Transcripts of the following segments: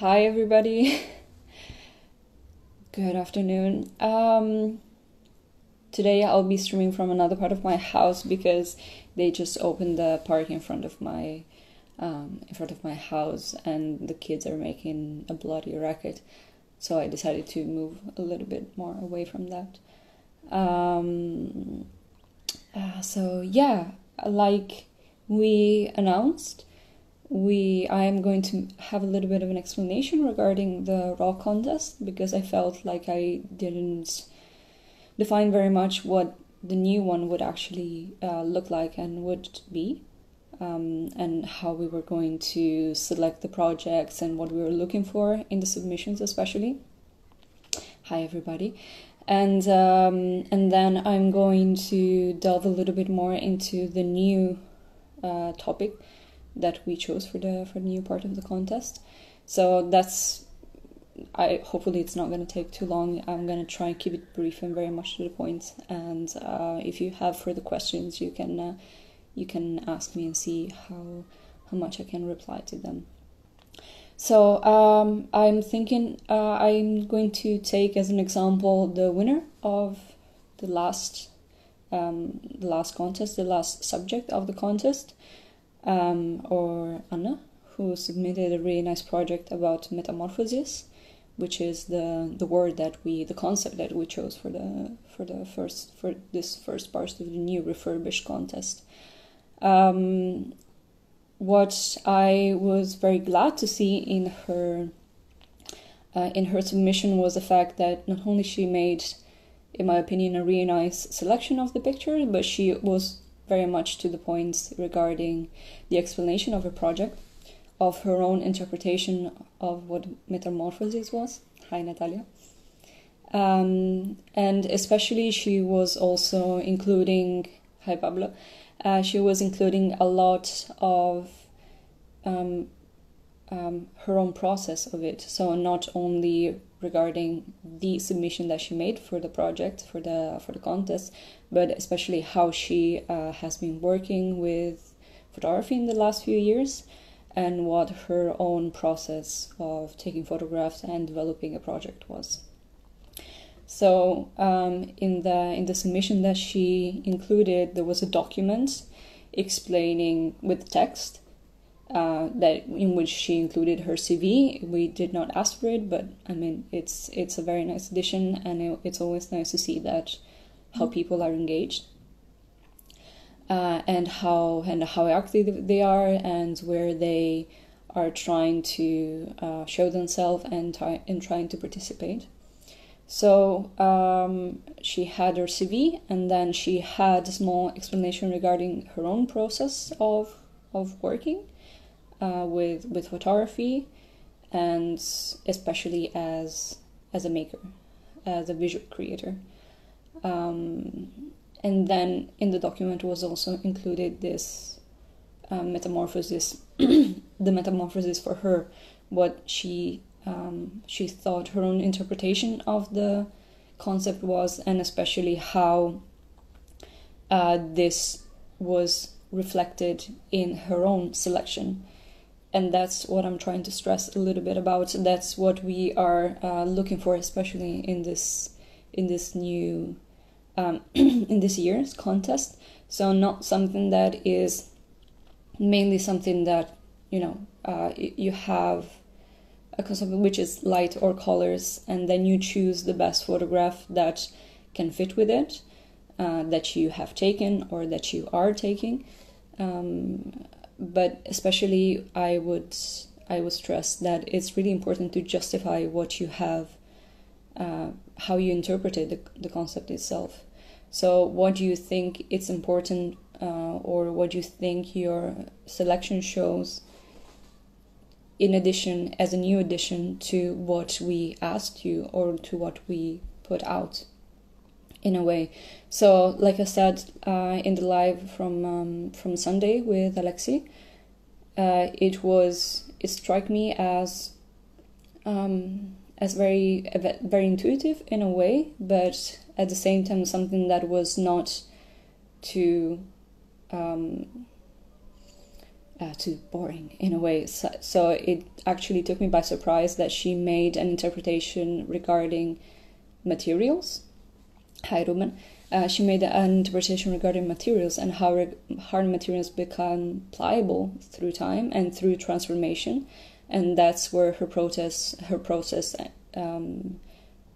Hi everybody. Good afternoon. Today I'll be streaming from another part of my house because they just opened the park in front of my house, and the kids are making a bloody racket. So I decided to move a little bit more away from that. So yeah, like we announced, I am going to have a little bit of an explanation regarding the raw contest, because I felt like I didn't define very much what the new one would actually look like and would be, and how we were going to select the projects and what we were looking for in the submissions especially. Hi everybody. And then I'm going to delve a little bit more into the new topic that we chose for the new part of the contest. So hopefully it's not going to take too long. I'm going to try and keep it brief and very much to the point. And if you have further questions, you can ask me and see how much I can reply to them. So I'm thinking I'm going to take as an example the winner of the last contest, the last subject of the contest, or Anna, who submitted a really nice project about metamorphosis, which is the concept that we chose for this first part of the new refurbished contest. What I was very glad to see in her submission was the fact that not only she made, in my opinion, a really nice selection of the pictures, but she was very much to the point regarding the explanation of her project, of her own interpretation of what metamorphosis was. Hi, Natalia. And especially she was also including, hi, Pablo, she was including a lot of her own process of it. So not only regarding the submission that she made for the project, for the contest, but especially how she has been working with photography in the last few years, and what her own process of taking photographs and developing a project was. So in the submission that she included, there was a document explaining with text that in which she included her CV. We did not ask for it, but I mean it's a very nice addition, and it's always nice to see that how people are engaged, and how active they are, and where they are trying to show themselves and trying to participate. So she had her CV, and then she had a small explanation regarding her own process of working with photography, and especially as a maker, as a visual creator. And then in the document was also included this metamorphosis, the metamorphosis for her, what she thought her own interpretation of the concept was, and especially how this was reflected in her own selection. And that's what I'm trying to stress a little bit about. That's what we are looking for, especially in this new in this year's contest. So not something that is mainly something that you have a concept which is light or colors, and then you choose the best photograph that can fit with it, that you have taken or that you are taking. But especially I would stress that it's really important to justify what you have, how you interpreted the concept itself. So what do you think it's important, or what do you think your selection shows in addition, as a new addition to what we asked you or to what we put out, in a way. So like I said in the live from Sunday with Alexi, it struck me as very intuitive in a way, but at the same time something that was not too too boring in a way. So it actually took me by surprise that she made an interpretation regarding materials. Hi, Loeben. She made an interpretation regarding materials and how hard materials become pliable through time and through transformation, and that's where her process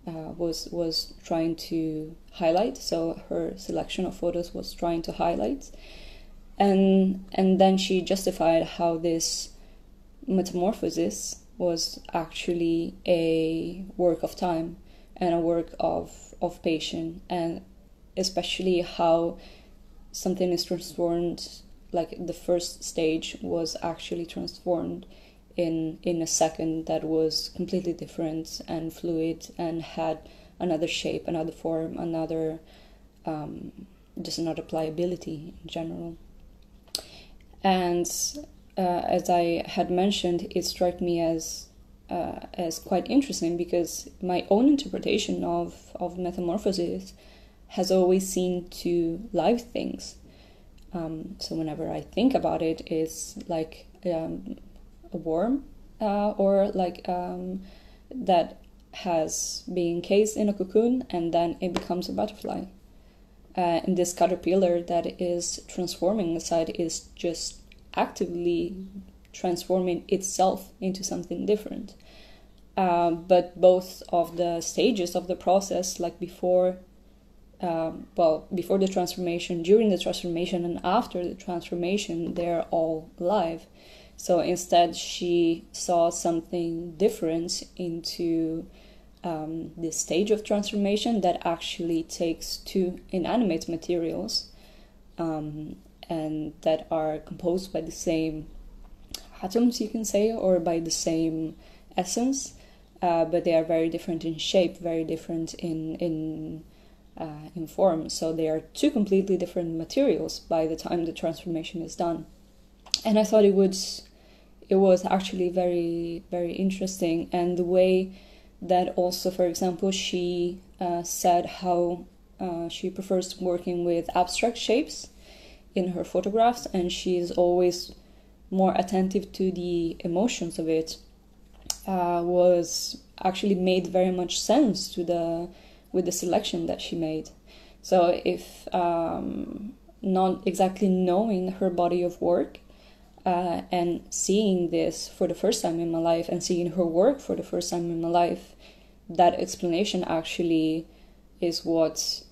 was trying to highlight. So her selection of photos was trying to highlight, and then she justified how this metamorphosis was actually a work of time and a work of patience, and especially how something is transformed, like the first stage was actually transformed in a second that was completely different and fluid and had another shape, another form, another just another pliability in general. And as I had mentioned, it struck me as quite interesting, because my own interpretation of metamorphosis has always seen to live things. So whenever I think about it, it's like a worm or like that has been encased in a cocoon and then it becomes a butterfly. And this caterpillar that is transforming inside is just actively transforming itself into something different. But both of the stages of the process, like before the transformation, during the transformation, and after the transformation, they're all alive. So instead, she saw something different into this stage of transformation that actually takes two inanimate materials and that are composed by the same atoms, you can say, or by the same essence, but they are very different in shape, very different in form. So they are two completely different materials by the time the transformation is done. And I thought it was actually very, very interesting. And the way that also, for example, she said how she prefers working with abstract shapes in her photographs, and she is always more attentive to the emotions of it, was actually made very much sense with the selection that she made. So if not exactly knowing her body of work and seeing this for the first time in my life and seeing her work for the first time in my life, that explanation actually is what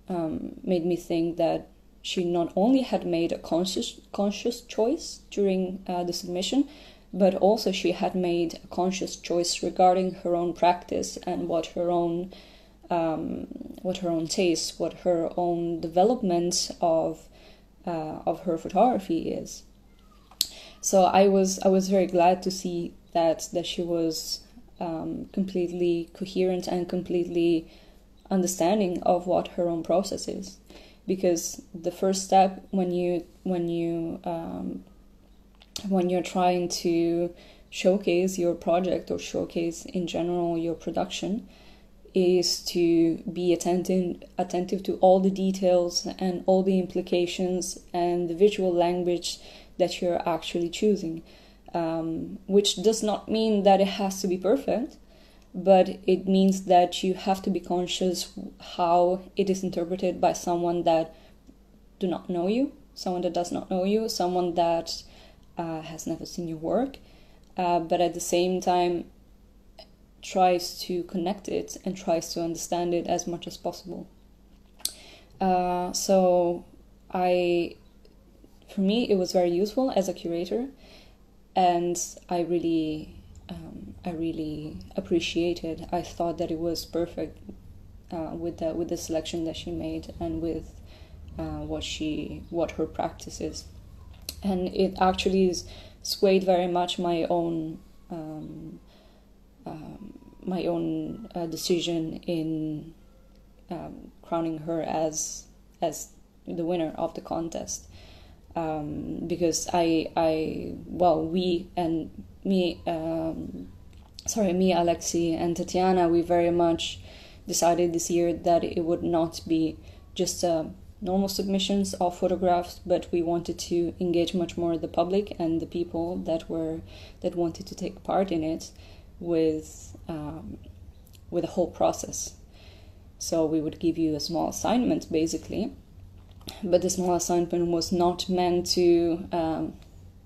made me think that she not only had made a conscious choice during the submission, but also she had made a conscious choice regarding her own practice and what her own taste, what her own development of her photography is. So I was very glad to see that she was completely coherent and completely understanding of what her own process is, because the first step when you're trying to showcase your project or showcase in general your production is to be attentive to all the details and all the implications and the visual language that you're actually choosing, which does not mean that it has to be perfect, but it means that you have to be conscious how it is interpreted by someone that does not know you, someone that has never seen your work, but at the same time tries to connect it and tries to understand it as much as possible. So for me, it was very useful as a curator, and I really appreciated. I thought that it was perfect with the selection that she made and with what her practice is, and it actually swayed very much my own decision in crowning her as the winner of the contest, because me, Alexi, and Tatiana, we very much decided this year that it would not be just a normal submissions of photographs, but we wanted to engage much more the public and the people that wanted to take part in it with the whole process. So we would give you a small assignment, basically, but the small assignment was not meant to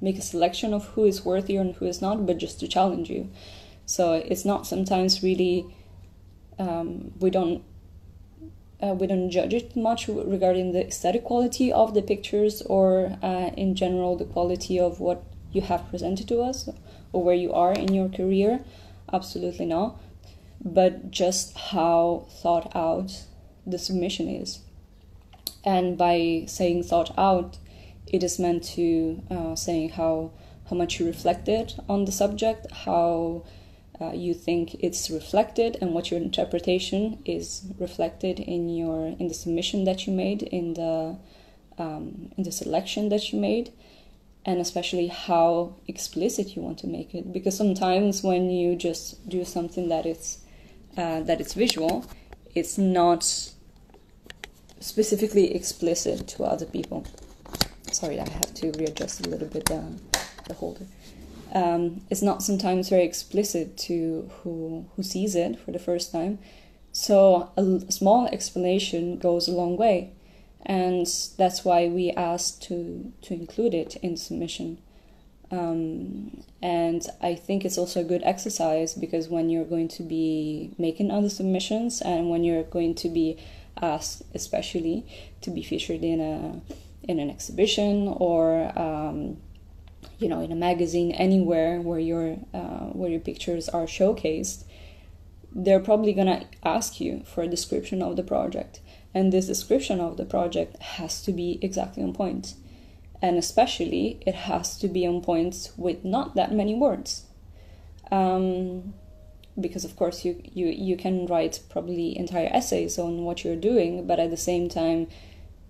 make a selection of who is worthy and who is not, but just to challenge you. So it's not sometimes really, we don't judge it much regarding the aesthetic quality of the pictures or in general the quality of what you have presented to us or where you are in your career. Absolutely not. But just how thought out the submission is. And by saying thought out, it is meant to saying how much you reflected on the subject, how you think it's reflected, and what your interpretation is reflected in the submission that you made, in the selection that you made, and especially how explicit you want to make it. Because sometimes when you just do something that it's visual, it's not specifically explicit to other people. Sorry, I have to readjust a little bit the holder. It's not sometimes very explicit to who sees it for the first time. So a small explanation goes a long way. And that's why we asked to include it in submission. And I think it's also a good exercise, because when you're going to be making other submissions and when you're going to be asked, especially, to be featured in an exhibition or in a magazine, anywhere where your pictures are showcased, they're probably gonna ask you for a description of the project, and this description of the project has to be exactly on point. And especially, it has to be on point with not that many words. Because, of course, you can write probably entire essays on what you're doing, but at the same time,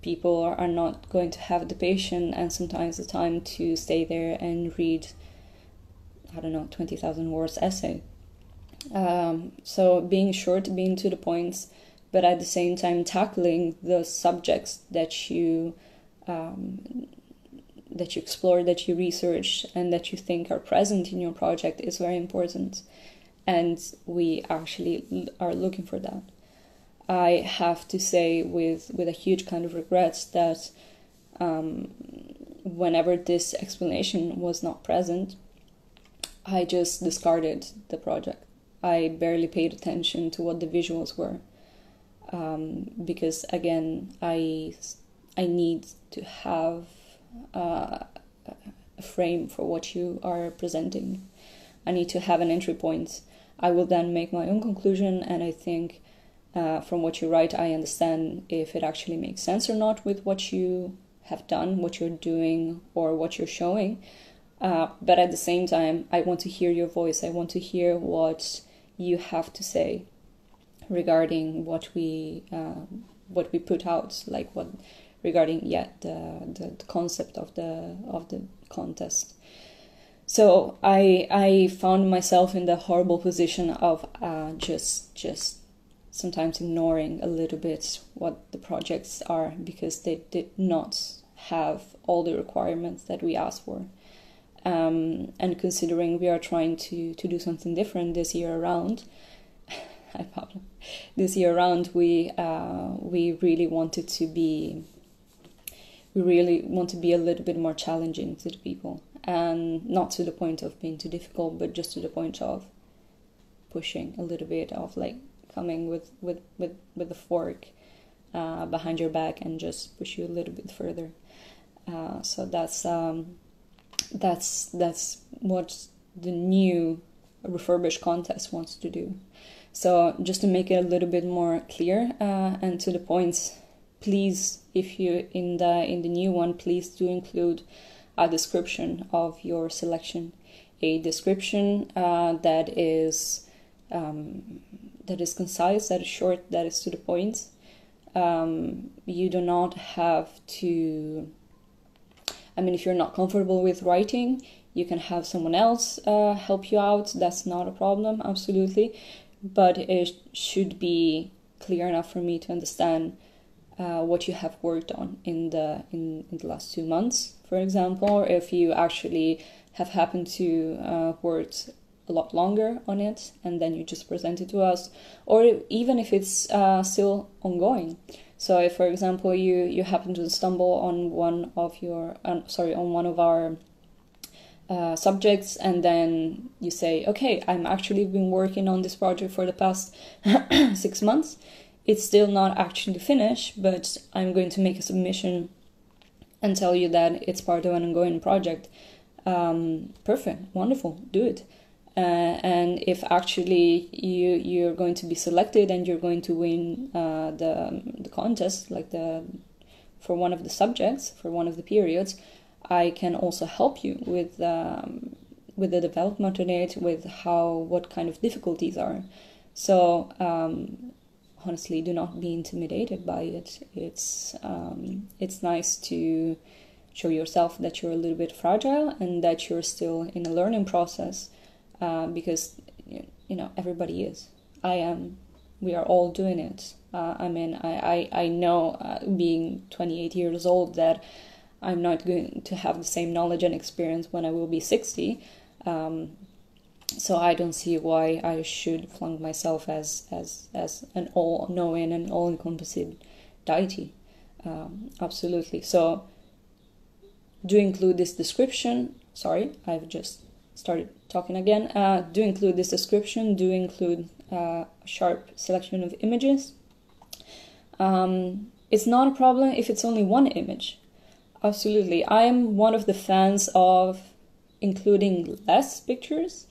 people are not going to have the patience and sometimes the time to stay there and read, 20,000 words essay. So being short, being to the points, but at the same time tackling the subjects that you explore, that you research, and that you think are present in your project is very important. And we actually are looking for that. I have to say with a huge kind of regret that whenever this explanation was not present, I just discarded the project. I barely paid attention to what the visuals were. Because again, I need to have a frame for what you are presenting. I need to have an entry point. I will then make my own conclusion, and I think from what you write, I understand if it actually makes sense or not with what you have done, what you're doing, or what you're showing. But at the same time, I want to hear your voice. I want to hear what you have to say regarding what we put out, like what regarding the concept of the contest. So I found myself in the horrible position of just sometimes ignoring a little bit what the projects are, because they did not have all the requirements that we asked for. And considering we are trying to do something different this year around, this year around we really want to be a little bit more challenging to the people, and not to the point of being too difficult, but just to the point of pushing a little bit, of like coming with a fork behind your back and just push you a little bit further. So that's what the new refurbished contest wants to do. So just to make it a little bit more clear and to the point, please, if you in the new one, please do include a description of your selection, a description that is concise, that is short, that is to the point. You do not have to. I mean, if you're not comfortable with writing, you can have someone else help you out. That's not a problem, absolutely. But it should be clear enough for me to understand what you have worked on in the last 2 months, for example, or if you actually have happened to work a lot longer on it and then you just present it to us, or even if it's still ongoing. So if, for example, you happen to stumble on one of our subjects, and then you say, okay, I'm actually been working on this project for the past 6 months. It's still not actually finished, but I'm going to make a submission and tell you that it's part of an ongoing project. Perfect, wonderful, do it. And if actually you're going to be selected and you're going to win the contest, like for one of the subjects, for one of the periods, I can also help you with the development on it, with what kind of difficulties are. So honestly, do not be intimidated by it. It's nice to show yourself that you're a little bit fragile and that you're still in a learning process, because everybody is. I am. We are all doing it. I know, being 28 years old, that I'm not going to have the same knowledge and experience when I will be 60. So I don't see why I should flunk myself as an all-knowing and all-encompassing deity. Absolutely. So do include this description. Sorry, I've just started talking again. Do include this description. Do include a sharp selection of images. It's not a problem if it's only one image. Absolutely. I'm one of the fans of including less pictures,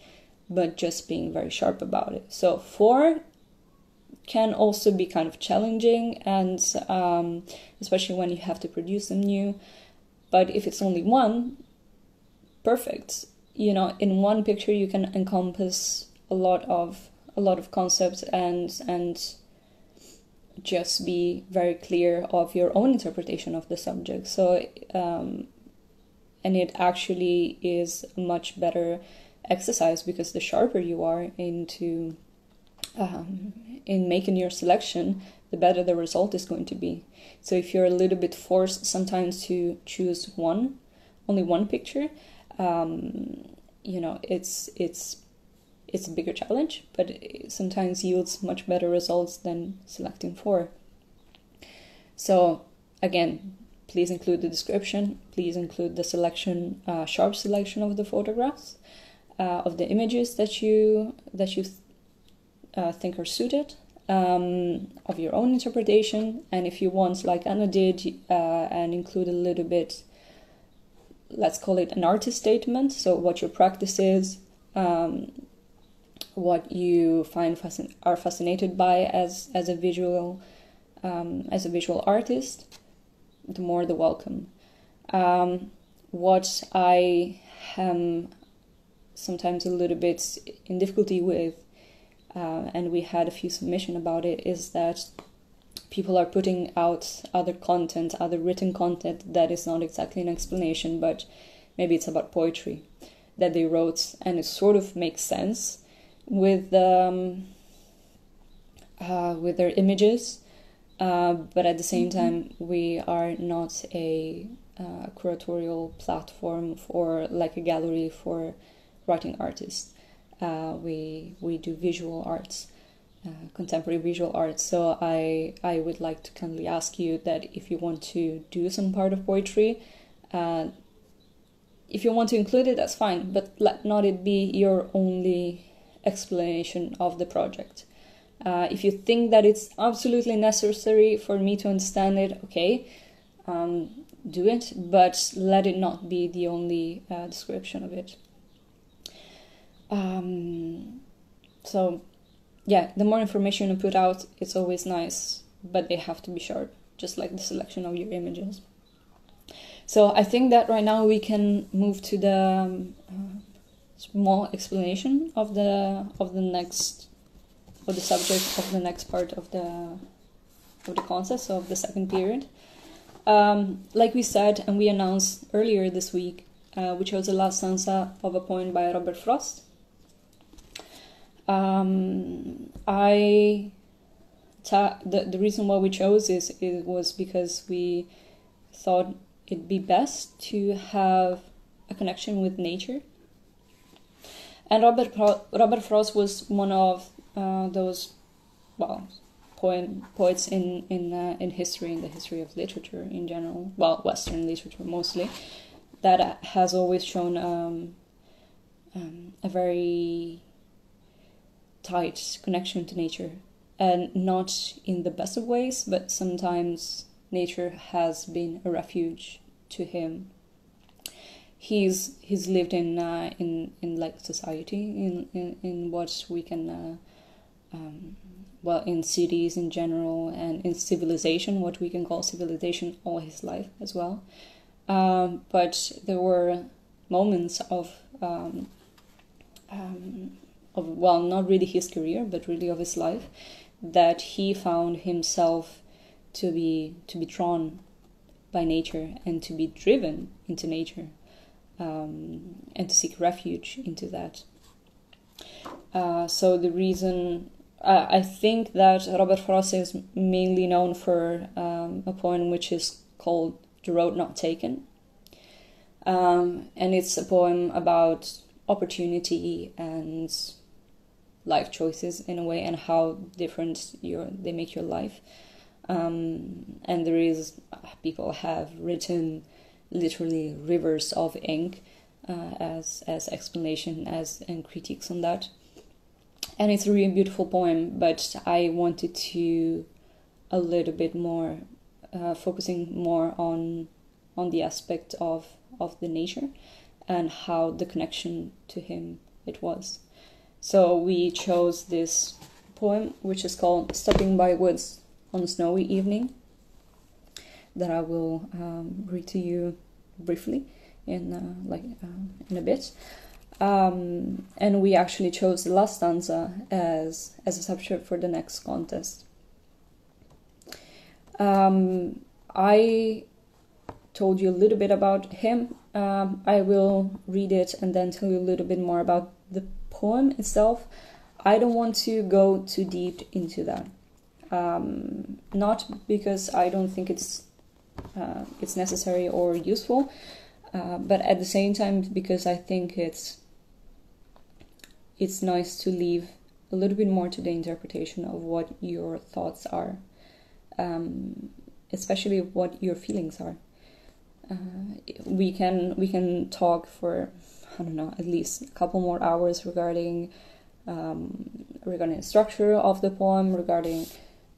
but just being very sharp about it. So 4 can also be kind of challenging, and especially when you have to produce them new. But if it's only 1, perfect. In one picture you can encompass a lot of concepts and just be very clear of your own interpretation of the subject. So and it actually is a much better exercise, because the sharper you are in making your selection, the better the result is going to be. So if you're a little bit forced sometimes to choose only one picture, it's a bigger challenge, but it sometimes yields much better results than selecting 4. So again, please include the description, please include the selection, sharp selection of the photographs, of the images that you think are suited, of your own interpretation. And if you want, like Anna did, and include a little bit, let's call it an artist statement, so what your practice is, what you are fascinated by as a visual artist, the more the welcome. What I am sometimes a little bit in difficulty with, and we had a few submissions about it, is that people are putting out other written content that is not exactly an explanation, but maybe it's about poetry that they wrote, and it sort of makes sense with their images, but at the same time, we are not a curatorial platform for like a gallery for writing artists. We do visual arts, contemporary visual arts. So I would like to kindly ask you that if you want to do some part of poetry, if you want to include it, that's fine, but let not it be your only explanation of the project. If you think that it's absolutely necessary for me to understand it, okay, do it, but let it not be the only description of it. So yeah, the more information you put out, it's always nice, but they have to be sharp, just like the selection of your images. So I think that right now we can move to the small explanation of the subject of the next part of the concept, so of the second period. Like we said and we announced earlier this week, we chose the last stanza of a poem by Robert Frost. I the reason why we chose it was because we thought it'd be best to have a connection with nature. And Robert Frost was one of those, well, poets in history, in the history of literature in general, well, Western literature mostly, that has always shown a very tight connection to nature, and not in the best of ways, but sometimes nature has been a refuge to him. He's lived in like society, in what we can well, in cities in general, and in civilization, what we can call civilization, all his life as well. But there were moments of well, not really his career, but really of his life, that he found himself to be drawn by nature and to be driven into nature, and to seek refuge into that. So the reason I think that Robert Frost is mainly known for a poem which is called "The Road Not Taken," and it's a poem about opportunity and life choices in a way, and how different they make your life. And there is, people have written literally rivers of ink as explanation and critiques on that. And it's a really beautiful poem, but I wanted to a little bit more focusing more on the aspect of the nature and how the connection to him it was. So we chose this poem, which is called "Stopping by Woods on a Snowy Evening," that I will read to you briefly in a bit. And we actually chose the last stanza as a subject for the next contest. I told you a little bit about him. I will read it and then tell you a little bit more about the poem itself. I don't want to go too deep into that. Not because I don't think it's necessary or useful, but at the same time because I think it's nice to leave a little bit more to the interpretation of what your thoughts are, especially what your feelings are. We can talk for, I don't know, at least a couple more hours regarding the structure of the poem, regarding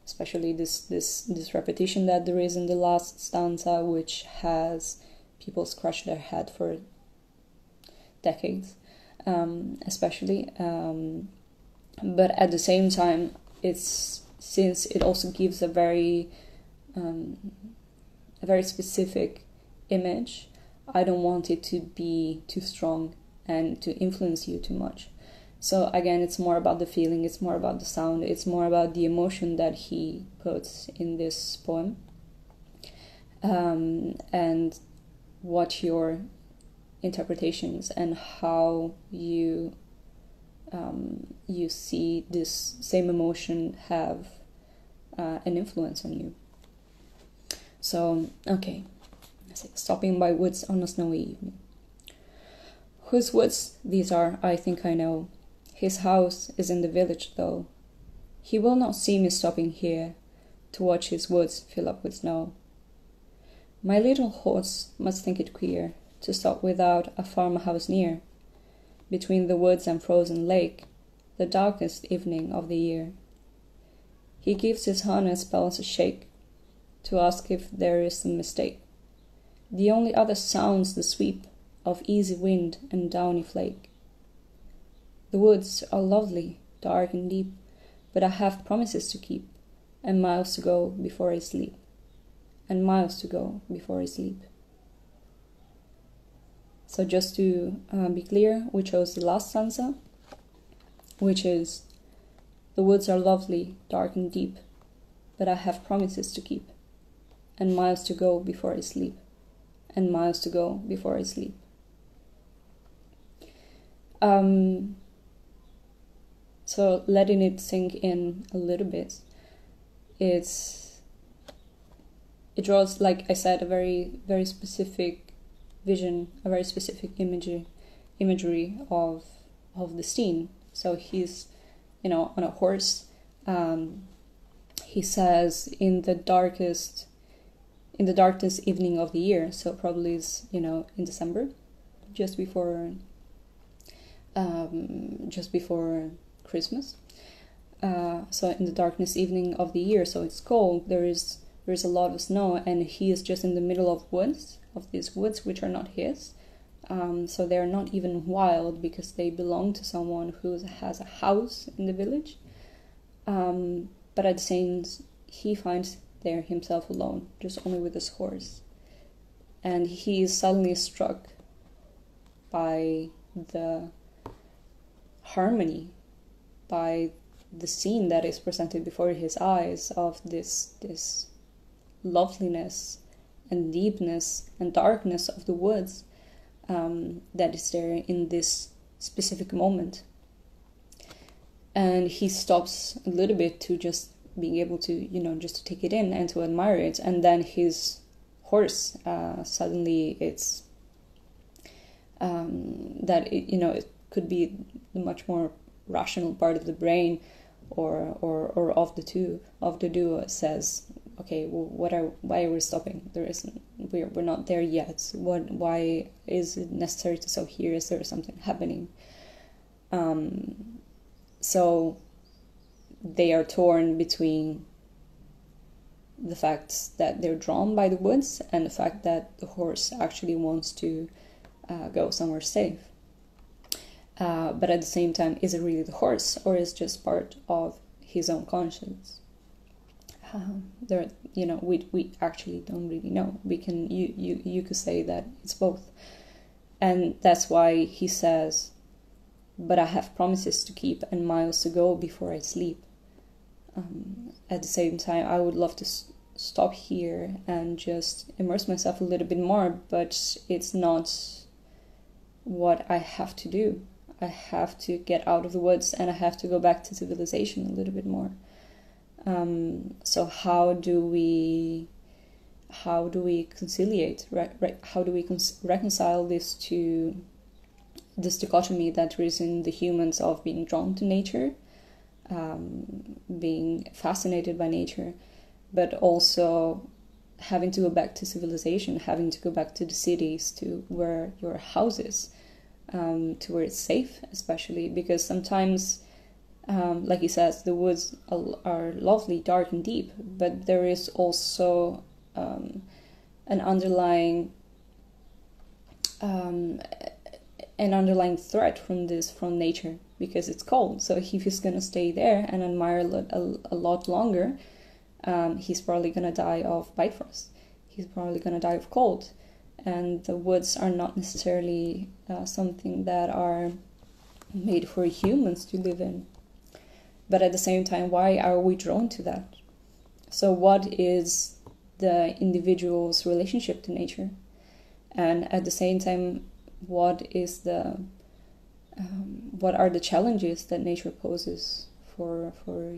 especially this repetition that there is in the last stanza, which has people scratch their head for decades, especially. But at the same time, since it also gives a very specific image, I don't want it to be too strong and to influence you too much. So again, it's more about the feeling, it's more about the sound, it's more about the emotion that he puts in this poem, and what your interpretations and how you see this same emotion have an influence on you. So, okay. Stopping by woods on a snowy evening. Whose woods these are, I think I know. His house is in the village, though. He will not see me stopping here to watch his woods fill up with snow. My little horse must think it queer to stop without a farmhouse near, between the woods and frozen lake, the darkest evening of the year. He gives his harness bells a shake to ask if there is some mistake. The only other sound's the sweep of easy wind and downy flake. The woods are lovely, dark and deep, but I have promises to keep, and miles to go before I sleep, and miles to go before I sleep. So just to be clear, we chose the last stanza, which is, the woods are lovely, dark and deep, but I have promises to keep, and miles to go before I sleep, and miles to go before I sleep. So letting it sink in a little bit, it draws, like I said, a very, very specific vision, a very specific imagery of the scene. So he's, on a horse. He says in the darkest evening of the year, so probably is, in December, just before Christmas. So in the darkness evening of the year, so it's cold, there's a lot of snow, and he is just in the middle of these woods which are not his. So they're not even wild because they belong to someone who has a house in the village. But at the same, he finds there himself alone, just only with his horse. And he is suddenly struck by the harmony, by the scene that is presented before his eyes of this loveliness and deepness and darkness of the woods that is there in this specific moment. And he stops a little bit to just being able to, just to take it in and to admire it. And then his horse, suddenly it's, it could be the much more rational part of the brain or of the duo says, okay, well, why are we stopping? We're not there yet. Why is it necessary to stop here? Is there something happening? So they are torn between the fact that they're drawn by the woods and the fact that the horse actually wants to go somewhere safe. But at the same time, is it really the horse, or is it just part of his own conscience? We actually don't really know. You could say that it's both, and that's why he says, "But I have promises to keep and miles to go before I sleep." At the same time, I would love to stop here and just immerse myself a little bit more, but it's not what I have to do. I have to get out of the woods and I have to go back to civilization a little bit more. So how do we conciliate? How do we reconcile this to this dichotomy that there is in the humans of being drawn to nature, being fascinated by nature, but also having to go back to civilization, having to go back to the cities, to where your house is, to where it's safe, especially because sometimes, like he says, the woods are lovely, dark and deep, but there is also an underlying threat from nature, because it's cold. So if he's gonna stay there and admire a lot longer, he's probably gonna die of bifrost. He's probably gonna die of cold, and the woods are not necessarily something that are made for humans to live in. But at the same time, why are we drawn to that? So what is the individual's relationship to nature? And at the same time, what are the challenges that nature poses for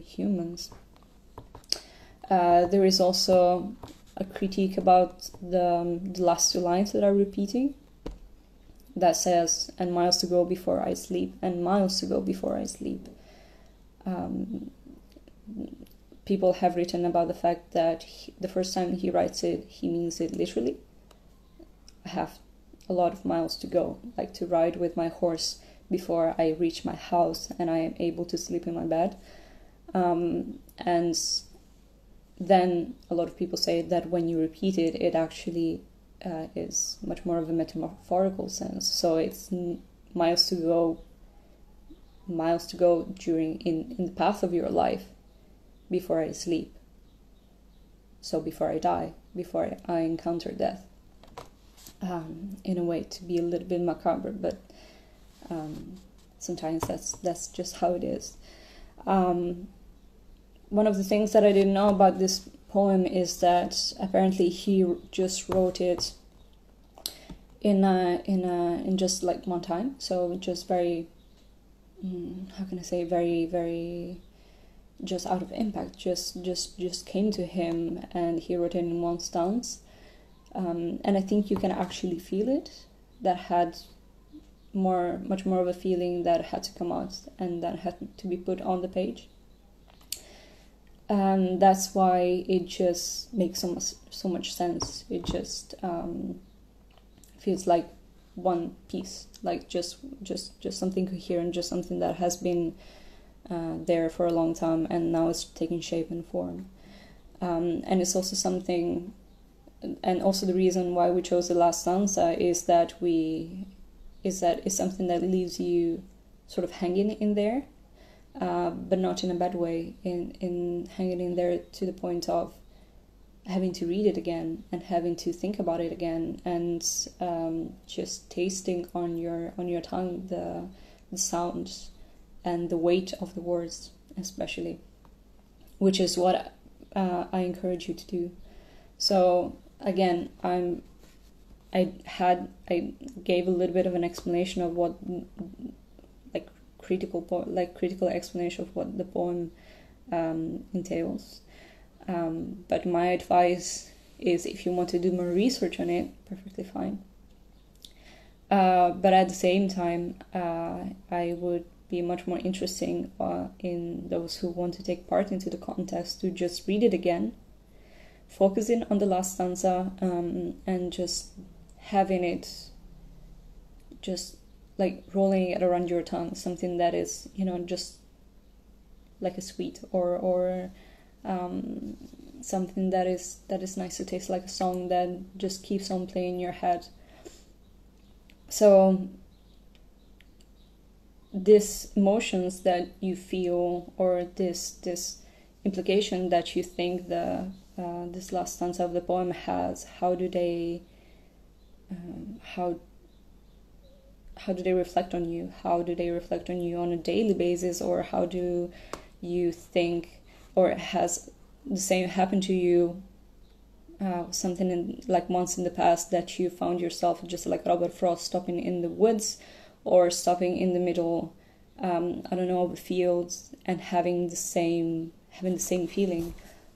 humans? There is also a critique about the last two lines that are repeating, that says, "And miles to go before I sleep, and miles to go before I sleep." People have written about the fact that the first time he writes it, he means it literally. I have a lot of miles to go, like to ride with my horse before I reach my house and I am able to sleep in my bed. And then a lot of people say that when you repeat it, it actually is much more of a metaphorical sense. So it's miles to go during in the path of your life before I sleep. So before I die, before I encounter death. In a way, to be a little bit macabre, but sometimes that's just how it is. One of the things that I didn't know about this poem is that apparently he just wrote it in just like one time. So just very, how can I say, very, very just out of impact, just came to him, and he wrote it in one stance. And I think you can actually feel it. That had much more of a feeling that had to come out and that had to be put on the page. And that's why it just makes so much sense. It just feels like one piece, like just something coherent, just something that has been there for a long time and now it's taking shape and form. And it's also something, and also the reason why we chose the last stanza is that it's something that leaves you sort of hanging in there, but not in a bad way, in hanging in there to the point of having to read it again and having to think about it again, and just tasting on your tongue the sounds and the weight of the words, especially, which is what I encourage you to do. So again, I gave a little bit of an explanation of what, critical explanation of what the poem entails. But my advice is, if you want to do more research on it, perfectly fine. But at the same time, I would be much more interesting in those who want to take part into the contest to just read it again, focusing on the last stanza, and just having it, just like rolling it around your tongue, something that is, just like a sweet or something that is nice to taste, like a song that just keeps on playing in your head. So these emotions that you feel, or this implication that you think this last stanza of the poem has, how do they reflect on you? How do they reflect on you on a daily basis? Or how do you think, or has the same happened to you, something like once in the past, that you found yourself just like Robert Frost, stopping in the woods or stopping in the middle, of the fields, and having the same feeling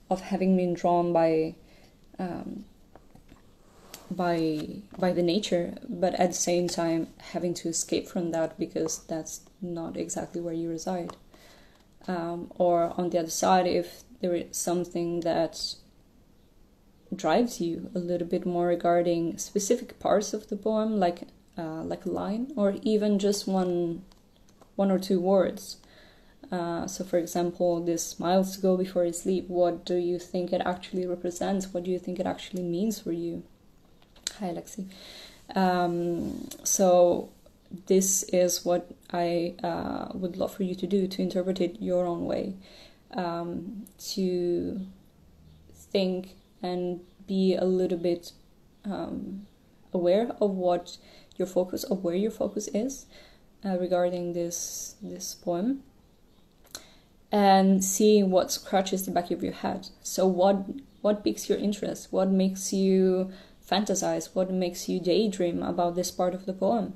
of having been drawn by the nature, but at the same time having to escape from that because that's not exactly where you reside. Or on the other side, if there is something that drives you a little bit more regarding specific parts of the poem, like a line, or even just one or two words. So for example, this miles to go before you sleep, what do you think it actually represents? What do you think it actually means for you? Hi, Alexi. So this is what I would love for you to do, to interpret it your own way, to think and be a little bit aware of what your focus, of where your focus is regarding this poem, and see what scratches the back of your head. So what piques your interest? What makes you fantasize? What makes you daydream about this part of the poem?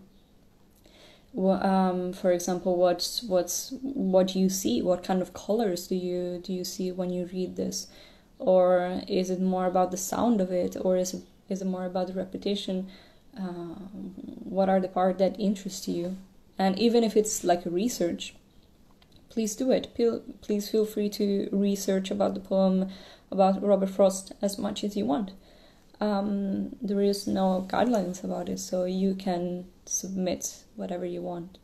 For example, what do you see? What kind of colors do you see when you read this? Or is it more about the sound of it? Or is it more about the repetition? What are the parts that interest you? And even if it's like a research, please do it. Please feel free to research about the poem, about Robert Frost, as much as you want. There is no guidelines about it, so you can submit whatever you want.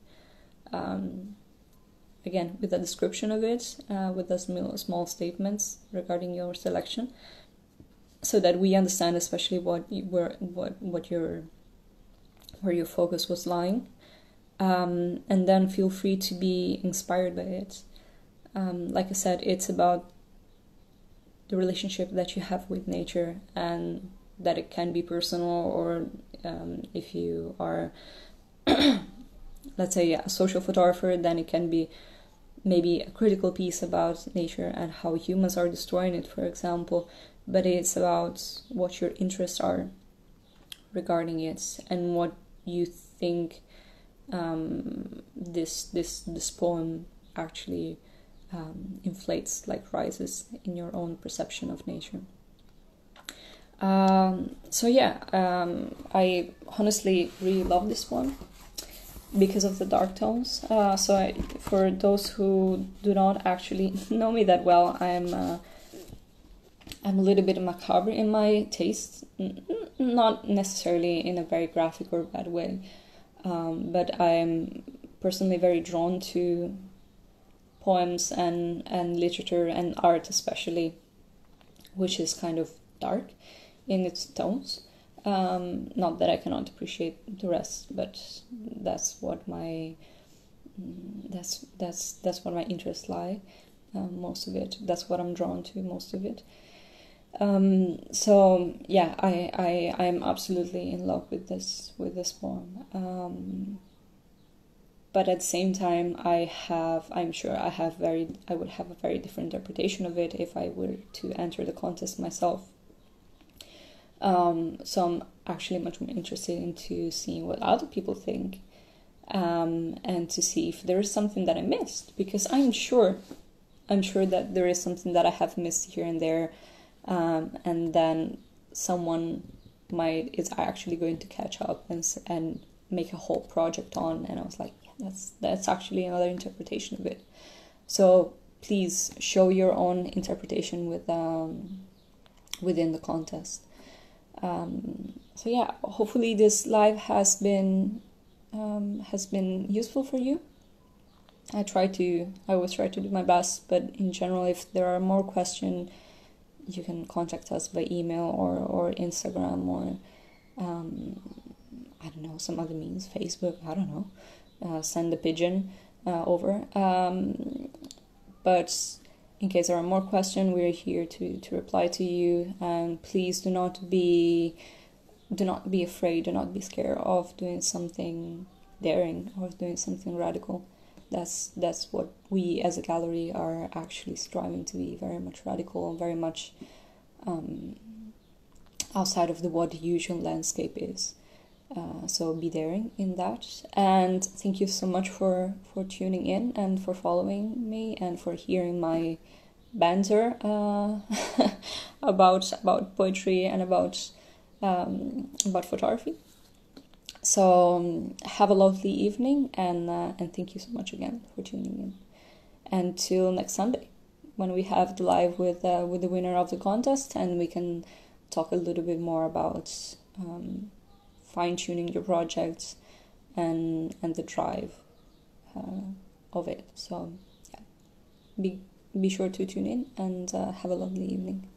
Again, with a description of it, with the small statements regarding your selection, so that we understand, especially where your focus was lying, and then feel free to be inspired by it. Like I said, it's about the relationship that you have with nature, and that it can be personal, or if you are, let's say, a social photographer, then it can be maybe a critical piece about nature and how humans are destroying it, for example. But it's about what your interests are regarding it, and what you think this poem actually inflates, like rises in your own perception of nature. I honestly really love this one because of the dark tones. For those who do not actually know me that well, I'm a little bit macabre in my taste, not necessarily in a very graphic or bad way, but I'm personally very drawn to poems and literature and art especially, which is kind of dark in its tones. Not that I cannot appreciate the rest, but that's what my what my interests lie. Most of it. That's what I'm drawn to. Most of it. I'm absolutely in love with this poem. But at the same time, I would have a very different interpretation of it if I were to enter the contest myself. So I'm actually much more interested into seeing what other people think, and to see if there is something that I missed, because I'm sure that there is something that I have missed here and there, and then someone is actually going to catch up and make a whole project on, and I was like, yeah, that's actually another interpretation of it. So please show your own interpretation within the contest. Hopefully this live has been useful for you. I always try to do my best, but in general, if there are more questions, you can contact us by email or Instagram or I don't know, some other means, Facebook, I don't know, send a pigeon over. But in case there are more questions, we're here to reply to you. And please do not be afraid, do not be scared of doing something daring or doing something radical. That's what we as a gallery are actually striving to be, very much radical, very much outside of what the usual landscape is. So be daring in that. And thank you so much for tuning in and for following me and for hearing my banter about poetry and about photography. So have a lovely evening, and thank you so much again for tuning in. Until next Sunday, when we have the live with the winner of the contest, and we can talk a little bit more about fine-tuning your projects and the drive of it. So yeah, be sure to tune in and have a lovely evening.